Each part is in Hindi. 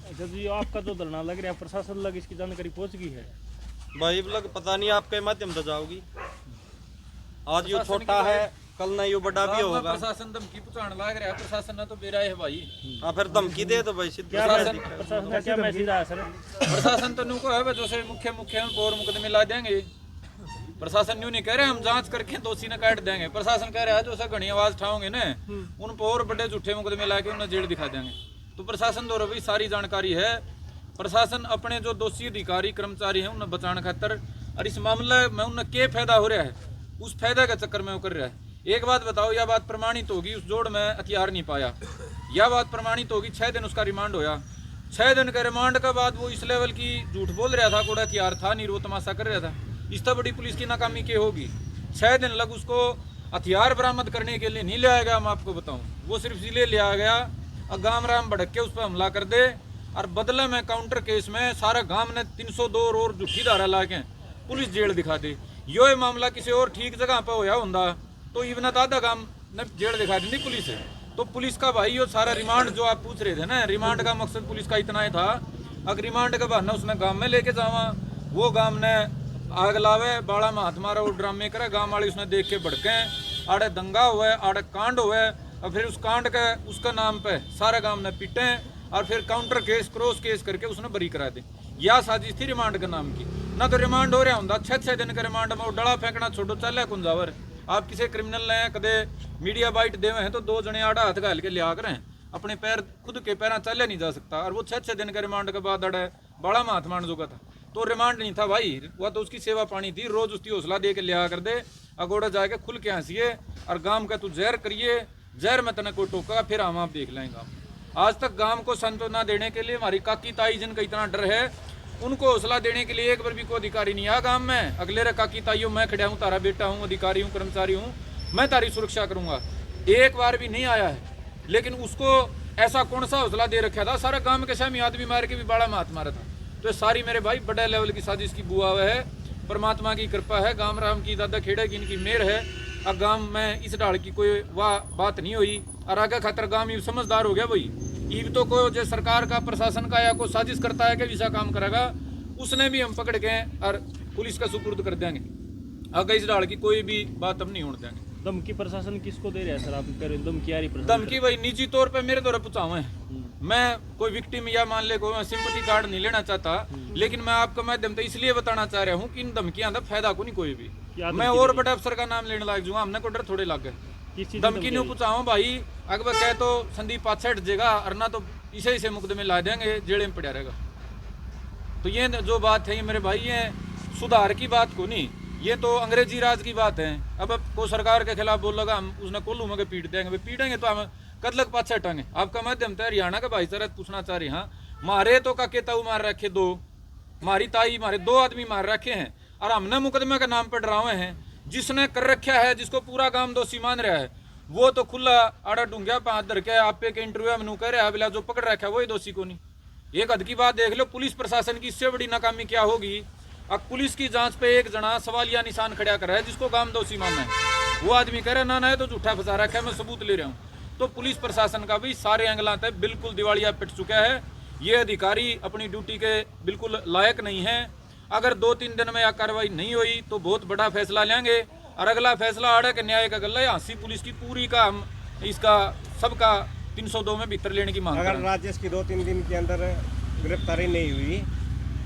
अच्छा जी, आपका जो धरना लग रहा है प्रशासन लग इसकी जानकारी पहुंच गई है? भाई लग पता नहीं आपके माध्यम से जाओगी। आज यो छोटा है, कल ना यो बड़ा भी होगा। प्रशासन धमकी पहुंचाने लग रहा है, प्रशासन ने तो बेरा है भाई। हाँ फिर धमकी दे तो भाई सीधे। प्रशासन का क्या मैसेज आया सर? प्रशासन तो नुको है जैसे मुख्य और मुकदमे ला देंगे। प्रशासन यूं नहीं कह रहे हम जांच करके दोषी ने काट देंगे। प्रशासन कह रहा है जो सा घनी आवाज उठाओगे ना उन पर और बड़े झूठे मुकदमे लाके उन्हें जेल दिखा देंगे। तो प्रशासन द्वारा भी सारी जानकारी है। प्रशासन अपने जो दोषी अधिकारी कर्मचारी हैं उन्हें बचाने खातर और इस मामले में उन्हें क्या फायदा हो रहा है उस फायदा के चक्कर में वो कर रहा है। एक बात बताओ, यह बात प्रमाणित होगी उस जोड़ में हथियार नहीं पाया, यह बात प्रमाणित होगी 6 दिन उसका रिमांड होया। 6 दिन के रिमांड के बाद वो इस लेवल की झूठ बोल रहा था, कोई हथियार था नहीं, वो तमाशा कर रहा था। इस तरह बड़ी पुलिस की नाकामी क्या होगी? 6 दिन लग उसको हथियार बरामद करने के लिए नहीं लिया गया। मैं आपको बताऊं वो सिर्फ इसलिए लिया गया और गांव राम भड़क के उस पर हमला कर दे और बदले में काउंटर केस में सारा गांव ने 302 और झूठी धारा ला के पुलिस जेल दिखा दे। यो मामला किसी और ठीक जगह पर होया होंदा तो इवन आधा गांव ने जेल दिखा दी पुलिस। तो पुलिस का भाई यो सारा रिमांड जो आप पूछ रहे थे ना, रिमांड का मकसद पुलिस का इतना ही था अगर रिमांड का बहाना उसने गांव में लेके जावा, वो गांव ने आग लावे, बाड़ा में हाथ मारा और ड्रामे करे, गांव वाले उसने देख के भड़के, आड़े दंगा हुआ, आड़े कांड हुआ और फिर उस कांड के उसका नाम पे सारे गांव ने पीटे और फिर काउंटर केस क्रॉस केस करके उसने बरी करा दे। यह साजिश थी रिमांड के नाम की। ना तो रिमांड हो रहा होंगे 6 दिन के रिमांड में डला फेंकना छोड़ो चल कुंजावर। आप किसी क्रिमिनल ने कदे मीडिया बाइट देवे हैं तो 2 जने आड़ा हाथ घाल के लिया करें, अपने पैर खुद के पैर चल नहीं जा सकता। और वो 6 दिन के रिमांड के बाद अड़े बड़ा में हाथ मारने जोगा था तो रिमांड नहीं था भाई, वह तो उसकी सेवा पानी थी। रोज उसकी हौसला दे के लिया कर दे, अगोड़ा जाके खुल के हंसीए और गांव का तू जहर करिए, जहर में तने कोई टोका फिर हम आप देख लेंगे। आज तक गांव को सांत्वना देने के लिए हमारी काकी ताई जिनका इतना डर है उनको हौसला देने के लिए एक बार भी कोई अधिकारी नहीं आया गांव में। अगले रे काकी ताइयों मैं खड़ा हूँ, तारा बेटा हूँ, अधिकारी हूँ, कर्मचारी हूँ, मैं तारी सुरक्षा करूंगा, एक बार भी नहीं आया है। लेकिन उसको ऐसा कौन सा हौसला दे रखा था, सारा गांव के सामने आदमी मार के भी बड़ा में हाथ मारा था। तो सारी मेरे भाई बड़े लेवल की साजिश की बुआ हुआ है। परमात्मा की कृपा है, गांव राम की दादा खेड़े की इनकी मेहर है। अब गांव में इस डाल की कोई वाह बात नहीं हुई और आगे खातर गांव ही समझदार हो गया भाई। ईब तो कोई जो सरकार का प्रशासन का या कोई साजिश करता है कि विसा काम करेगा उसने भी हम पकड़ के और पुलिस का सुपुर्द कर देंगे। आगे इस डाल की कोई भी बात हम नहीं होने देंगे। धमकी प्रशासन किसको दे रहा है सर? आप कह रहे धमकी आ रही प्रशासन? धमकी भाई निजी तौर पे मेरे द्वारा पूछा हुआ है। मैं कोई विक्टिम या मान ले कोई सिंपैथी कार्ड नहीं लेना चाहता, लेकिन मैं आपका माध्यम से इसलिए बताना चाह रहा हूँ कि इन धमकियां का फायदा को नहीं कोई भी। मैं और बड़े अफसर का नाम लेने लायक जूँ, हमने को डर थोड़े लग गए। धमकी नहीं पूछा हूँ भाई, अगर कहे तो संदीप पाछे हट जाएगा और ना तो इसे मुकदमे ला देंगे, जेल में पड़ा रहेगा। तो ये जो बात है ये मेरे भाई ये सुधार की बात को नहीं, ये तो अंग्रेजी राज की बात है। अब को सरकार के खिलाफ बोल लगा हम उसने कोल्लू में पीट देंगे, पीटेंगे तो हम कदलक पाछे हटाएंगे। आपका माध्यम था हरियाणा का भाईचारा पूछना चाह रहे हाँ, मारे तो का केताऊ मार रखे 2, मारी ताई मारे 2 आदमी मार रखे हैं और हमने मुकदमे के नाम पर डरावे हैं। जिसने कर रखा है, जिसको पूरा गांव दोषी मान रहा है, वो तो खुला आड़ा डूंगा पाँच धर के आप के इंटरव्यू में कह रहा है बिला जो पकड़ रखा है वही दोषी को नहीं। एक हद की बात देख लो, पुलिस प्रशासन की इससे बड़ी नाकामी क्या होगी। अब पुलिस की जांच पे एक जना सवालिया निशान खड़ा कर रहा है जिसको गांव दोषी मानना है, वो आदमी कह रहा है ना तो झूठा फंसा रखा है, मैं सबूत ले रहा हूँ। तो पुलिस प्रशासन का भी सारे एंगलों से बिल्कुल दिवालिया पिट चुका है। ये अधिकारी अपनी ड्यूटी के बिल्कुल लायक नहीं है। अगर 2-3 दिन में यह कार्रवाई नहीं हुई तो बहुत बड़ा फैसला लेंगे और अगला फैसला आड़े के न्याय का गला हाँसी पुलिस की पूरी का हम इसका सबका 302 में भीतर लेने की मांग। अगर राजेश की 2-3 दिन के अंदर गिरफ्तारी नहीं हुई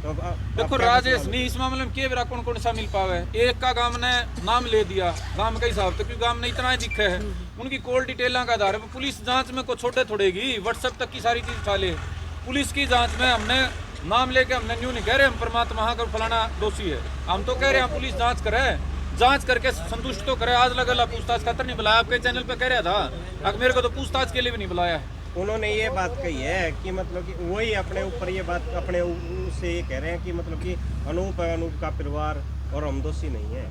तो देखो राजेश नहीं, इस मामले में केवरा कौन सा मिल पावे। एक का गांव ने नाम ले दिया गांव के हिसाब से, क्योंकि गांव में इतना ही दिखे है, उनकी कॉल डिटेलों का आधार है। पुलिस जांच में को छोटे थोड़ेगी, व्हाट्सएप तक की सारी चीज उठा ले। पुलिस की जांच में हमने नाम लेके हमने न्यू नहीं कह रहे हम परमात्मा का फलाना दोषी है, हम तो कह रहे हैं पुलिस जांच करे, जांच करके संतुष्ट तो करे। आज लगा पूछताछ खातर नहीं बुलाया, आपके चैनल पे कह रहा था, अब मेरे को तो पूछताछ के लिए भी नहीं बुलाया है। उन्होंने ये बात कही है कि मतलब कि वही अपने ऊपर ये बात अपने से ये कह रहे हैं कि मतलब कि अनूप का परिवार और हम दोषी नहीं है।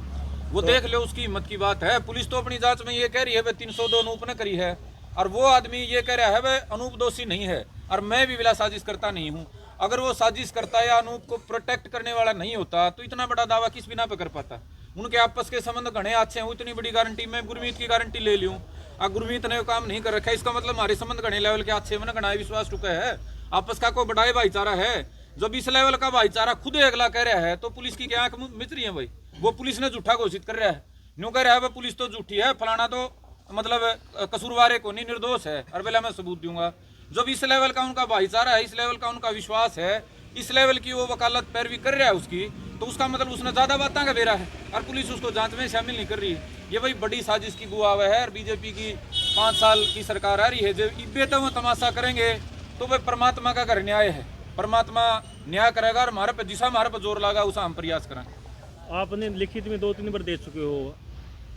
वो तो देख लो उसकी हिम्मत की बात है। पुलिस तो अपनी जांच में ये कह रही है भाई 302 अनूप ने करी है और वो आदमी ये कह रहा है भाई अनूप दोषी नहीं है और मैं भी बिला साजिश करता नहीं हूँ। अगर वो साजिश करता या अनूप को प्रोटेक्ट करने वाला नहीं होता तो इतना बड़ा दावा किस बिना पे कर पाता। उनके आपस के संबंध घने अच्छे हैं, इतनी बड़ी गारंटी मैं गुरमीत की गारंटी ले लूँ। गुरमीत ने काम नहीं कर रखा है इसका मतलब हमारे संबंध घने लेवल के अच्छे मैंने घना विश्वास टुका है। आपस का कोई बढ़ाए भाईचारा है? जब इस लेवल का भाईचारा खुद अगला कह रहा है तो पुलिस की क्या आंख मिच रही है भाई? वो पुलिस ने झूठा घोषित कर रहा है, न्यू कह रहा है पुलिस तो झूठी है, फलाना तो मतलब कसूरवार को नहीं, निर्दोष है, और पहले मैं सबूत दूंगा। जब इस लेवल का उनका भाईचारा है, इस लेवल का उनका विश्वास है, इस लेवल की वो वकालत पैरवी कर रहा है उसकी, तो उसका मतलब उसने ज्यादा बातें का बेरा है और पुलिस उसको जांच में शामिल नहीं कर रही है। ये भाई बड़ी साजिश की गुआवा है और बीजेपी की 5 साल की सरकार आ रही है, जब इब्बे तो वो तमाशा करेंगे तो भाई परमात्मा का घर न्याय है, परमात्मा न्याय करेगा और हमारे पे जिसा हमारे पे जोर लगा उसा हम प्रयास करें। आपने लिखित में 2-3 बार दे चुके हो,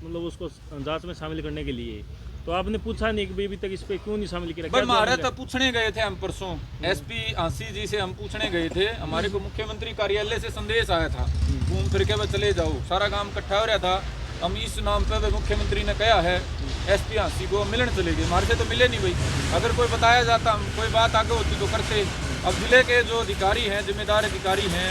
मतलब उसको जांच में शामिल करने के लिए, तो आपने पूछा नहीं कि अभी तक इस पे क्यों नहीं शामिल किया? भाई हमारे तो पूछने गए थे हम परसों, एसपी आंसी जी से हम पूछने गए थे, हमारे को मुख्यमंत्री कार्यालय से संदेश आया था, घूम फिर के चले जाओ, सारा काम इकट्ठा हो रहा था। हम इस नाम पे मुख्यमंत्री ने कहा है एसपी आंसी को मिलने चले गए, हमारे से तो मिले नहीं भाई। अगर कोई बताया जाता, कोई बात आगे होती तो करते। अब जिले के जो अधिकारी हैं, जिम्मेदार अधिकारी हैं,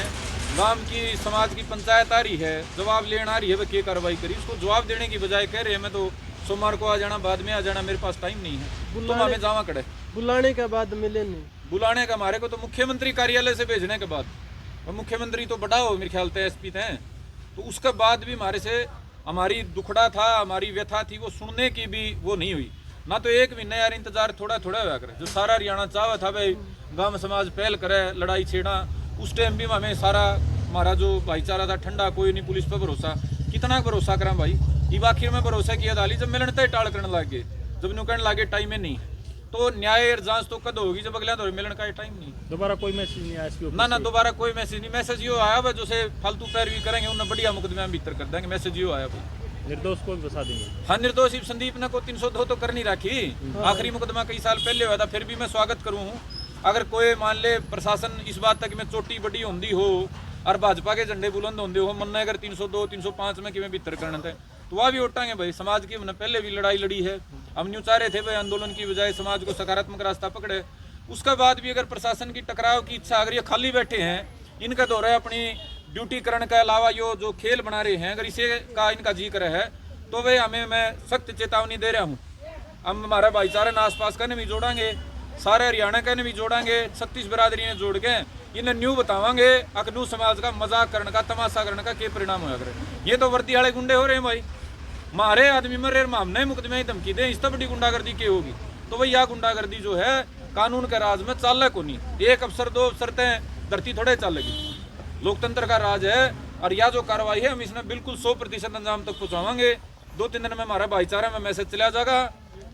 गांव की समाज की पंचायत आ रही है, जवाब लेना आ रही है, वह क्या कार्रवाई करी, उसको जवाब देने की बजाय कह रहे हैं मैं तो सोमवार को आ जाना, बाद में आ जाना, मेरे पास टाइम नहीं है, तो हमें जावा कड़े। बुलाने के बाद मिले नहीं, बुलाने का हमारे को तो मुख्यमंत्री कार्यालय से भेजने के बाद, और मुख्यमंत्री तो बड़ा हो मेरे ख्याल से एसपी थे, तो उसके बाद भी हमारे से हमारी दुखड़ा था, हमारी व्यथा थी, वो सुनने की भी वो नहीं हुई ना। तो 1 महीना यार इंतजार थोड़ा थोड़ा हुआ करे, जो सारा हरियाणा चाहवा था भाई गांव समाज पहल करे, लड़ाई छेड़ा, उस टाइम भी हमें सारा हमारा जो भाईचारा था ठंडा, कोई नहीं, पुलिस पर भरोसा, कितना भरोसा करा भाई। ये आखिर में भरोसा किया डाली जब मिलने तय टाल करने लग गए, जब न्यू कहने लगे टाइम में नहीं, तो न्याय और जांच तो कद होगी जब अगला तो मिलने का टाइम नहीं। दोबारा कोई मैसेज नहीं आया इसके ऊपर? ना दोबारा कोई मैसेज नहीं। मैसेज यो आया भाई, जो से फालतू पैरवी करेंगे उन्हें बढ़िया मुकदमे में भीतर कर देंगे, मैसेज यो आया भाई। निर्दोष को भी बसा देंगे? हाँ, निर्दोष संदीप ने को 302 तो कर नहीं रखी, आखिरी मुकदमा कई साल पहले हुआ था, फिर भी मैं स्वागत करूँ। अगर कोई मान ले प्रशासन इस बात तक में चोटी बड़ी होंदी हो और भाजपा के झंडे बुलंद होंदे हो, मन अगर 302 305 में कि भीतर करना था तो वह भी उठाएंगे भाई। समाज की हमने पहले भी लड़ाई लड़ी है, हम न्यू चाह रहे थे भाई आंदोलन की बजाय समाज को सकारात्मक रास्ता पकड़े। उसके बाद भी अगर प्रशासन की टकराव की इच्छा, अगर ये खाली बैठे हैं, इनका दौरा है अपनी ड्यूटी करने के अलावा यो जो खेल बना रहे हैं, अगर इसे का इनका जिक्र है तो भाई हमें मैं सख्त चेतावनी दे रहा हूँ। हम हमारा भाईचारा न आसपास का भी जोड़ेंगे, सारे हरियाणा का भी जोड़ेंगे, 36 बिरादरी ने जोड़ के इन्हें न्यू बतावांगे अकनू समाज का मजाक करने का, तमाशा करने का क्या परिणाम होगा। ये तो वर्दी वाले गुंडे हो रहे हैं भाई, मारे आदमी मर रहे, हमने मुकदमे ही धमकी दें, इस तो बड़ी गुंडागर्दी क्या होगी। तो भाई यह गुंडागर्दी जो है कानून के राज में चाल को नहीं, 1 अफसर 2 अफसर तय धरती थोड़े चल लगी, लोकतंत्र का राज है। और यह जो कार्रवाई है हम इसमें बिल्कुल 100% अंजाम तक पहुँचावांगे। 2-3 दिन में हमारा भाईचारा में मैसेज चला जाएगा,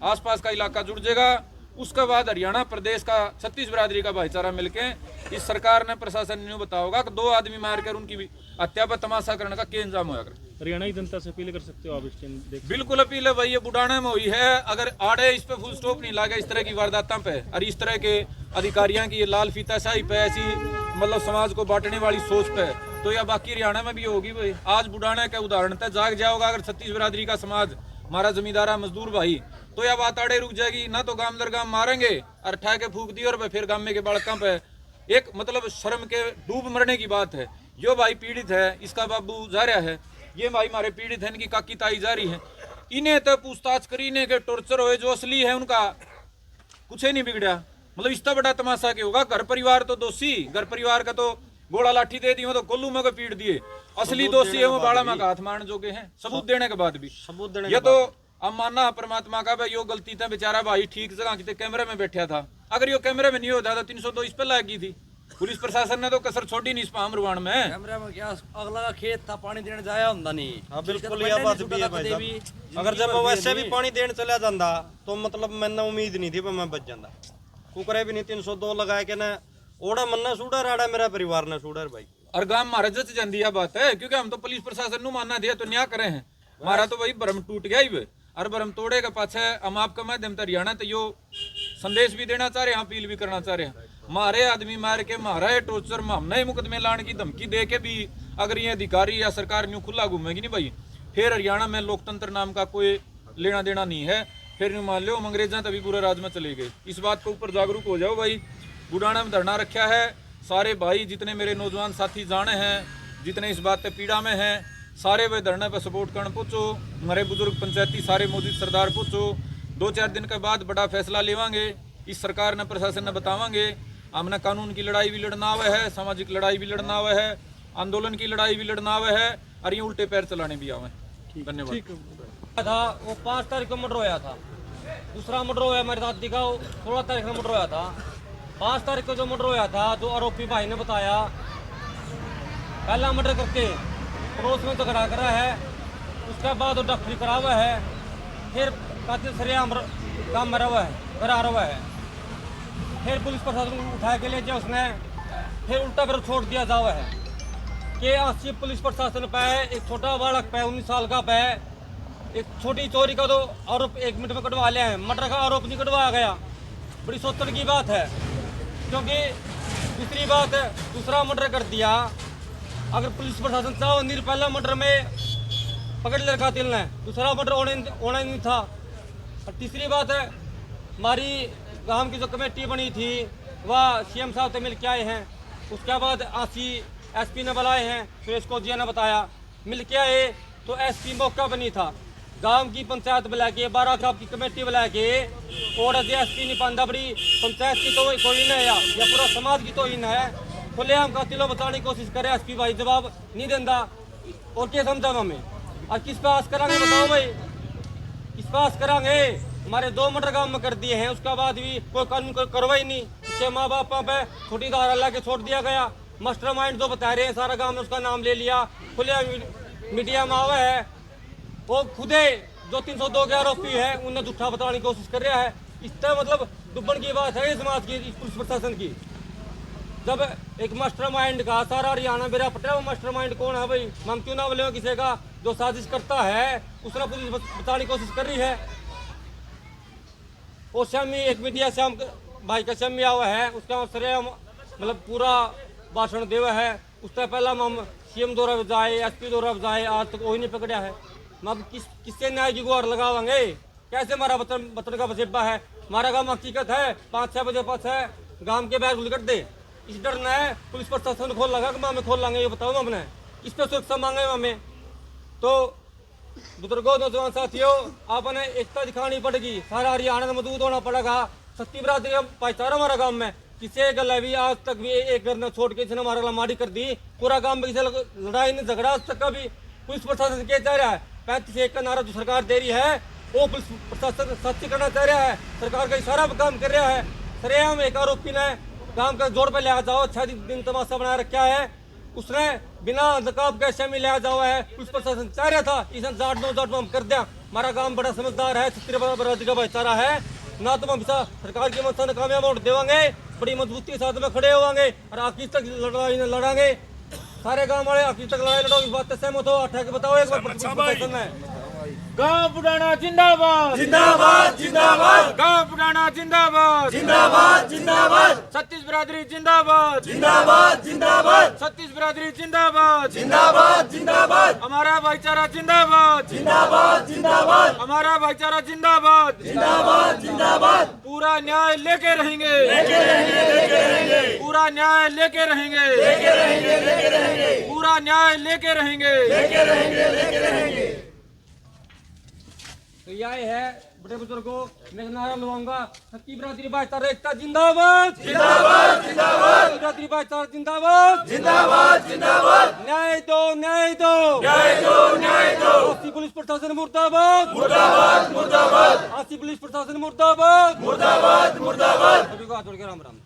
आसपास का इलाका जुड़ जाएगा। उसके बाद हरियाणा प्रदेश का 36 बिरादरी का भाईचारा मिलके इस सरकार ने प्रशासन ने बताओगा कि 2 आदमी मारकर उनकी हत्या पर तमाशा करने का क्या इंजाम होगा। हरियाणा की जनता से अपील कर सकते हो आप इस टाइम? बिल्कुल अपील है भाई, ये बुढ़ाने में हुई है, अगर आड़े इस पे फुल स्टॉप नहीं लगा इस तरह की वारदातों पे और इस तरह के अधिकारियों की ये लाल फीताशाही पे, ऐसी मतलब समाज को बांटने वाली सोच पे, तो यह बाकी हरियाणा में भी होगी भाई। आज बुढ़ाने के उदाहरण तक जाग जाओगा अगर 36 बिरादरी का समाज, हमारा जमींदारा मजदूर भाई, तो यह बात आड़े रुक जाएगी ना। तो गांव दर गांव मारेंगे और ठा के फूक दी और फिर गांव में के बालकों पे एक मतलब शर्म के डूब मरने की बात है। जो भाई पीड़ित है, इसका बाबू जा रहा है, ये भाई हमारे पीड़ित है, इनकी काकी ताई जा रही है, इन्हें तो पूछताछ करी, इन्हें के टॉर्चर हुए, जो असली है उनका कुछ ही नहीं बिगड़ा। मतलब इसका बड़ा तमाशा क्या होगा। घर परिवार तो दोषी, घर परिवार का तो गोला लाठी दे दी हो तो कोल्लू में को पीट दिए, असली दोषी है वो बाड़ा में हाथ मारने जोगे हैं, सबूत देने के बाद भी। सबूत देने ये तो अब मानना परमात्मा का भाई, यो गलती था बेचारा भाई, ठीक जगह कितने कैमरे में बैठा था, अगर यो कैमरे में नहीं होता तो 302 इस पे लग गई थी। पुलिस प्रशासन ने तो कसर छोड़ी नहीं इस पामरवाण में। कैमरा में क्या अगला का खेत था, पानी देने जाया ਹੁੰਦਾ नहीं। हाँ बिल्कुल, यह बात भी है भाई साहब। अगर जब वैसे भी पानी देने चला जाता तो मतलब मैंने उम्मीद नहीं थी मैं बच जाता। कुकरे भी नहीं 302 लगाए के ना ओड़ा मन्ना सूडर आड़ा मेरा परिवार ने सूडर भाई। और गांव महाराज जच जाती है बात है, क्योंकि हम तो पुलिस प्रशासन नु मानना दिया तो न्याय करे हैं, हमारा तो भाई भ्रम टूट गया ही। और भ्रम तोड़े के पाछे हम आपका माध्यम तो हरियाणा तो यो संदेश भी देना चाह रहे हैं, अपील भी करना चाह रहे हैं। मारे आदमी मार के मारा है टोर्चर में, हमने मुकदमे लाने की धमकी दे के भी अगर ये अधिकारी या सरकार न्यू खुला घूमेगी नहीं भाई, फिर हरियाणा में लोकतंत्र नाम का कोई लेना देना नहीं है। फिर न्यू मान लो हम अंग्रेजा तभी पूरे राज में चले गए। इस बात के ऊपर जागरूक हो जाओ भाई। बुढ़ाना में धरना रखा है, सारे भाई जितने मेरे नौजवान साथी जाने हैं, जितने इस बात पे पीड़ा में हैं, सारे वे धरने पे सपोर्ट करने पहुँचो। हमारे बुजुर्ग पंचायती सारे मौजूद सरदार पहुँचो। 2-4 दिन के बाद बड़ा फैसला लेवांगे, इस सरकार ने प्रशासन ने बतावांगे। हमने कानून की लड़ाई भी लड़ना हुआ है, सामाजिक लड़ाई भी लड़ना हुआ है, आंदोलन की लड़ाई भी लड़ना हुआ है और ये उल्टे पैर चलाने भी आवे। धन्यवाद। था वो 5 तारीख को मर्डर होया था, दूसरा मर्डर होया मेरी दादी का 16 तारीख को मर्डर होया था। 5 तारीख को जो मर्डर होया था, जो आरोपी भाई ने बताया, पहला मर्डर करके पड़ोस में झगड़ा करा है, उसके बाद वो डॉक्टरी करा हुआ है, फिर कातिल सरेआम काम मरा हुआ है, करा हुआ है, फिर पुलिस प्रशासन उठा के ले जाए उसने, फिर उल्टा फिर छोड़ दिया जावा है कि आसिफ पुलिस प्रशासन पे एक छोटा बालक पे 19 साल का पे एक छोटी चोरी का तो आरोप 1 मिनट में कटवा लिया है, मर्डर का आरोप नहीं कटवाया गया। बड़ी सोचने की बात है, क्योंकि दूसरी बात है दूसरा मर्डर कर दिया। अगर पुलिस प्रशासन चाहो नहीं, पहला मर्डर में पकड़ ले कातिल ने, दूसरा मर्डर होना नहीं था। और तीसरी बात है हमारी गांव की जो कमेटी बनी थी वह सीएम साहब से मिल के आए हैं, उसके बाद आसी एसपी ने बुलाए हैं, सुरेश कोजिया ने बताया, मिल के आए तो एसपी मौका बनी था, गांव की पंचायत बुला के 12 साहब की कमेटी बुला के और एसपी नहीं पांदा बड़ी पंचायत की तो कोई नहीं है या पूरा समाज की तो ही नहीं है, खुलेआम कातिलों बताने की कोशिश करे। एसपी भाई जवाब नहीं देता और क्या समझा हमें, और किस पे आस करांगे बताओ भाई, किस पे आस करांगे? हमारे 2 मर्डर गांव में कर दिए हैं, उसके बाद भी कोई कानून कार्रवाई नहीं, उसके माँ बाप पे छोटी धारा ला के छोड़ दिया गया। मास्टरमाइंड जो बता रहे हैं सारा गांव ने उसका नाम ले लिया, खुले मीडिया में आवा है, वो खुदे जो 302 के आरोपी है उन्हें झूठा बताने की कोशिश कर रहा है। इससे मतलब दुब्बन की बात है समाज की, पुलिस प्रशासन की। जब एक मास्टरमाइंड का सारा हरियाणा मेरा पटा, वो मास्टरमाइंड कौन है भाई? हम क्यों ना बोले किसी का जो साजिश करता है उसने पुलिस बताने की कोशिश कर रही है। और शामी एक मीडिया श्याम भाई का शामी आवा है, उसका श्रेय मतलब पूरा भाषण देवा है। उससे पहला हम सीएम द्वारा जाए, एसपी द्वारा जाए, आज तक वही नहीं पकड़ा है। हम किससे न्याय की गुहार लगावांगे? कैसे हमारा बतन का वसेबा है? हमारा काम हकीकत है 5-6 बजे पास है, गांव के बैग उलगट दे, इस डर न है पुलिस प्रशासन खोल लगा कि हमें खोल लाएंगे, ये बताओ हमने किस पे सुरक्षा मांगे हमें। तो बुजुर्गों नौजवान साथियों, आपने एकता दिखानी पड़ेगी, सारा हरियाणा में मौजूद होना पड़ेगा। सत्ती बरादरी का भाईचारा हमारा गांव में, किसी गल भी आज तक भी एक घर ने छोड़ के इसने हमारा लमाड़ी कर दी, पूरा गांव में किसी लड़ाई नहीं झगड़ा आज तक का भी। पुलिस प्रशासन क्या चाह रहा है? 35 का नारा जो सरकार दे रही है वो पुलिस प्रशासन सच्ची करना चाह रहा है, सरकार का इशारा काम कर रहा है। सरेआम एक आरोपी ने गांव का जोड़ पे ले जाओ 6 दिन तमाशा बना रखा है, उसने बिना नकाब के शामिल लिया जाओ है। पुलिस प्रशासन चाह रहा था इसे जाट में हम कर दिया। हमारा गांव बड़ा समझदार है, छत्तीस बरादरी का भाईचारा है ना, तो हम सरकार की मंशा ने कामयाब वोट देवांगे, बड़ी मजबूती के साथ में खड़े होंगे और आखिर तक लड़ाई लड़ांगे। सारे गांव वाले आखिर तक लड़ाई लड़ो, इस बात से सहमत हो? अठा के बताओ एक बार। गांव पुराना जिंदाबाद जिंदाबाद जिंदाबाद, गांव पुराना जिंदाबाद जिंदाबाद जिंदाबाद, छत्तीस बरादरी जिंदाबाद जिंदाबाद जिंदाबाद, छत्तीस बरादरी जिंदाबाद जिंदाबाद जिंदाबाद, हमारा भाईचारा जिंदाबाद जिंदाबाद जिंदाबाद, हमारा भाईचारा जिंदाबाद जिंदाबाद जिंदाबाद, पूरा न्याय लेके रहेंगे, लेके रहेंगे, लेके रहेंगे, पूरा न्याय लेके रहेंगे, लेके रहेंगे, लेके रहेंगे, पूरा न्याय लेके रहेंगे, लेके रहेंगे, लेके रहेंगे। तो यह है बड़े बुजुर्गों, मैं नारा लुआऊंगा, सत्ती बरादरी भाईचारा एकता जिंदाबाद जिंदाबाद जिंदाबाद, बरादरी भाईचारा जिंदाबाद जिंदाबाद जिंदाबाद, न्याय दो न्याय दो न्याय दो, न्याय दो, आसी पुलिस प्रशासन मुर्दाबाद मुर्दाबाद मुर्दाबाद, आसी पुलिस प्रशासन मुर्दाबाद मुर्दाबाद मुर्दाबाद। सभी को हाथ जोड़ के राम राम।